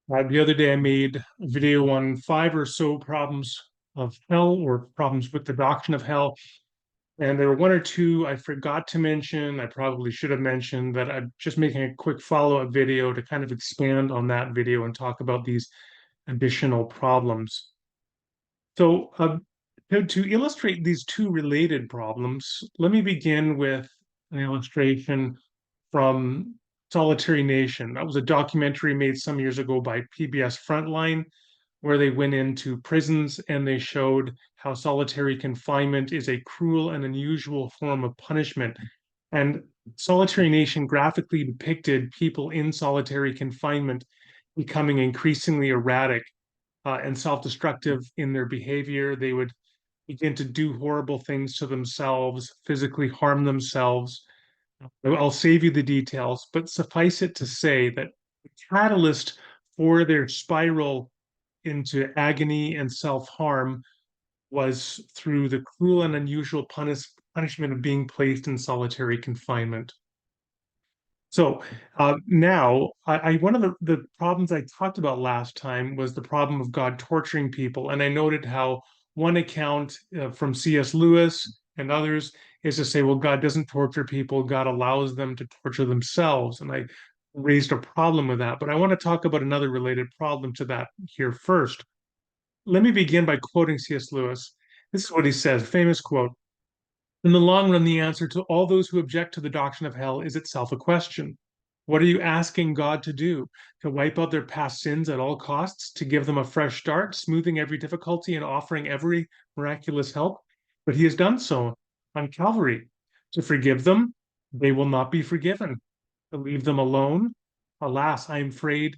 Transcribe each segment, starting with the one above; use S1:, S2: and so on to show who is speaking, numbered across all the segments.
S1: The other day, I made a video on five or so problems of hell or problems with the doctrine of hell. And there were one or two I forgot to mention. I probably should have mentioned that I'm just making a quick follow-up video to kind of expand on that video and talk about these additional problems. So, to illustrate these two related problems, let me begin with an illustration from Solitary Nation. That was a documentary made some years ago by PBS Frontline, where they went into prisons and they showed how solitary confinement is a cruel and unusual form of punishment. And Solitary Nation graphically depicted people in solitary confinement becoming increasingly erratic and self-destructive in their behavior. They would begin to do horrible things to themselves, physically harm themselves. I'll save you the details, but suffice it to say that the catalyst for their spiral into agony and self-harm was through the cruel and unusual punishment of being placed in solitary confinement. So now, one of the problems I talked about last time was the problem of God torturing people, and I noted how one account from C.S. Lewis and others is to say, well, God doesn't torture people; God allows them to torture themselves, and I raised a problem with that. But I want to talk about another related problem to that here first. Let me begin by quoting C.S. Lewis. This is what he says, famous quote. In the long run, the answer to all those who object to the doctrine of hell is itself a question. What are you asking God to do? To wipe out their past sins at all costs? To give them a fresh start, smoothing every difficulty and offering every miraculous help? But he has done so on Calvary. To forgive them, they will not be forgiven. To leave them alone, alas, I am afraid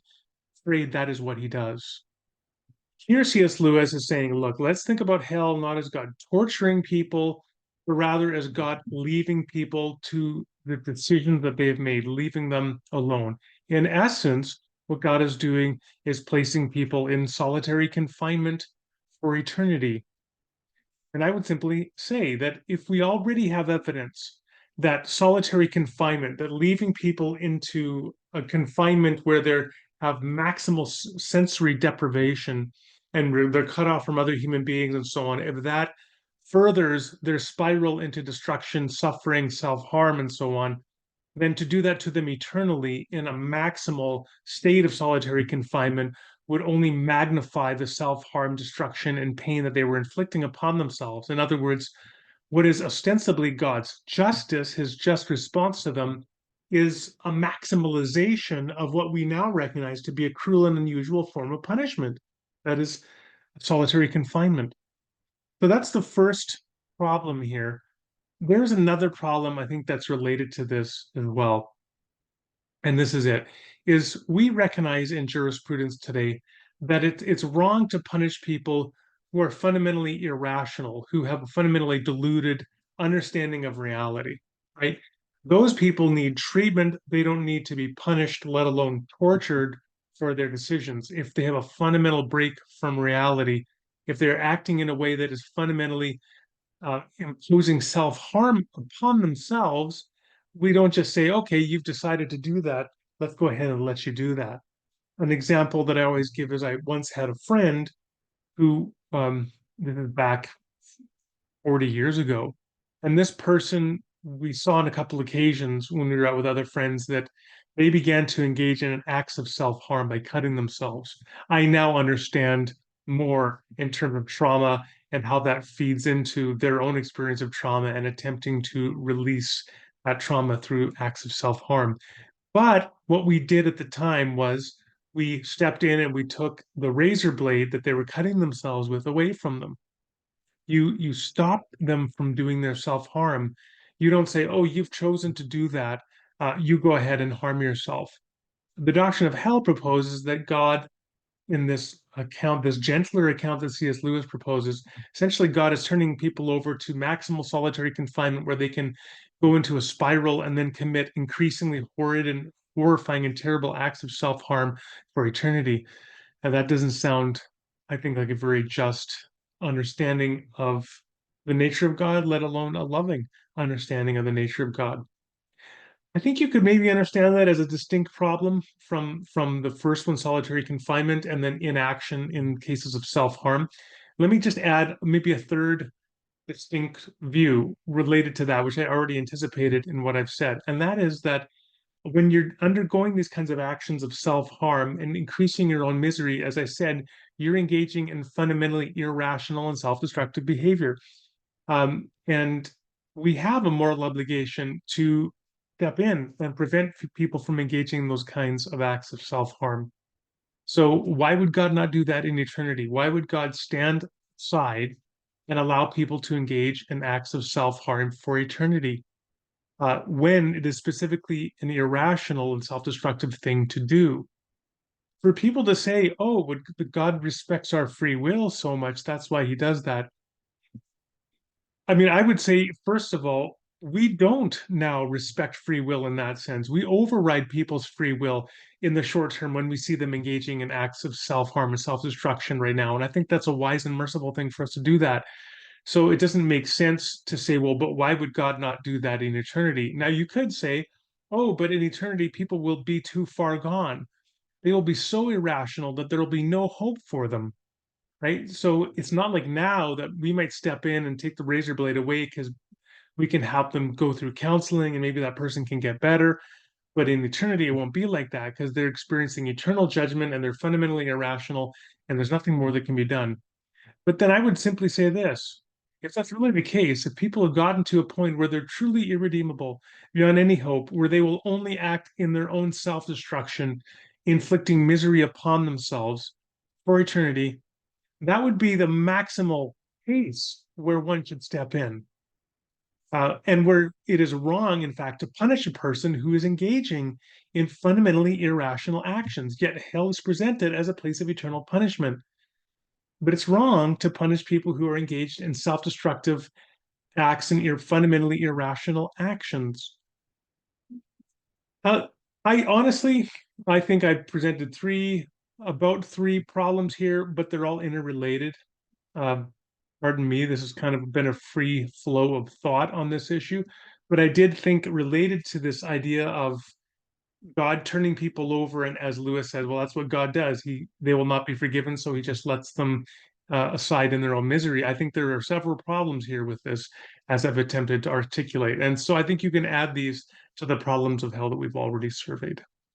S1: that is what he does. Here, C.S. Lewis is saying, look, let's think about hell not as God torturing people, but rather as God leaving people to the decisions that they have made, leaving them alone. In essence, what God is doing is placing people in solitary confinement for eternity. And I would simply say that if we already have evidence that solitary confinement, that leaving people into a confinement where they have maximal sensory deprivation and they're cut off from other human beings and so on, if that furthers their spiral into destruction, suffering, self-harm, and so on, then to do that to them eternally in a maximal state of solitary confinement would only magnify the self-harm, destruction, and pain that they were inflicting upon themselves. In other words, what is ostensibly God's justice, his just response to them, is a maximalization of what we now recognize to be a cruel and unusual form of punishment. That is solitary confinement. So that's the first problem here. There's another problem I think that's related to this as well. And this is it, is we recognize in jurisprudence today that it's wrong to punish people who are fundamentally irrational, who have a fundamentally deluded understanding of reality, right? Those people need treatment. They don't need to be punished, let alone tortured for their decisions. If they have a fundamental break from reality, if they're acting in a way that is fundamentally imposing self-harm upon themselves, we don't just say, okay, you've decided to do that. Let's go ahead and let you do that. An example that I always give is I once had a friend who, this is back 40 years ago, and this person we saw on a couple occasions when we were out with other friends that they began to engage in acts of self-harm by cutting themselves. I now understand more in terms of trauma and how that feeds into their own experience of trauma and attempting to release that trauma through acts of self-harm. But what we did at the time was we stepped in and we took the razor blade that they were cutting themselves with away from them. You stop them from doing their self-harm. You don't say, oh, you've chosen to do that. You go ahead and harm yourself. The doctrine of hell proposes that God, in this account, this gentler account that C.S. Lewis proposes, essentially God is turning people over to maximal solitary confinement where they can go into a spiral and then commit increasingly horrid and horrifying and terrible acts of self-harm for eternity. And that doesn't sound, I think, like a very just understanding of the nature of God, let alone a loving understanding of the nature of God. I think you could maybe understand that as a distinct problem from the first one, solitary confinement, and then inaction in cases of self-harm. Let me just add maybe a third distinct view related to that, which I already anticipated in what I've said, and that is that when you're undergoing these kinds of actions of self-harm and increasing your own misery, as I said, you're engaging in fundamentally irrational and self-destructive behavior. And we have a moral obligation to step in and prevent people from engaging in those kinds of acts of self-harm. So why would God not do that in eternity? Why would God stand aside and allow people to engage in acts of self-harm for eternity, when it is specifically an irrational and self-destructive thing to do? For people to say, "Oh, but God respects our free will so much, that's why He does that." I mean, I would say, first of all, we don't now respect free will in that sense. We override people's free will in the short term when we see them engaging in acts of self-harm and self-destruction right now. And I think that's a wise and merciful thing for us to do that. So it doesn't make sense to say, well, but why would God not do that in eternity? Now, you could say, oh, but in eternity, people will be too far gone. They will be so irrational that there will be no hope for them, right? So it's not like now that we might step in and take the razor blade away because we can help them go through counseling and maybe that person can get better. But in eternity, it won't be like that because they're experiencing eternal judgment and they're fundamentally irrational and there's nothing more that can be done. But then I would simply say this. If that's really the case, if people have gotten to a point where they're truly irredeemable, beyond any hope, where they will only act in their own self destruction, inflicting misery upon themselves for eternity, that would be the maximal case where one should step in. And where it is wrong, in fact, to punish a person who is engaging in fundamentally irrational actions, yet hell is presented as a place of eternal punishment. But it's wrong to punish people who are engaged in self destructive acts and fundamentally irrational actions. Uh, I honestly, I think I presented about three problems here, but they're all interrelated. Um, Pardon me, this has kind of been a free flow of thought on this issue, but I did think related to this idea of God turning people over, and as Lewis said, well, that's what God does. They will not be forgiven, so He just lets them aside in their own misery. I think there are several problems here with this, as I've attempted to articulate, and so I think you can add these to the problems of hell that we've already surveyed.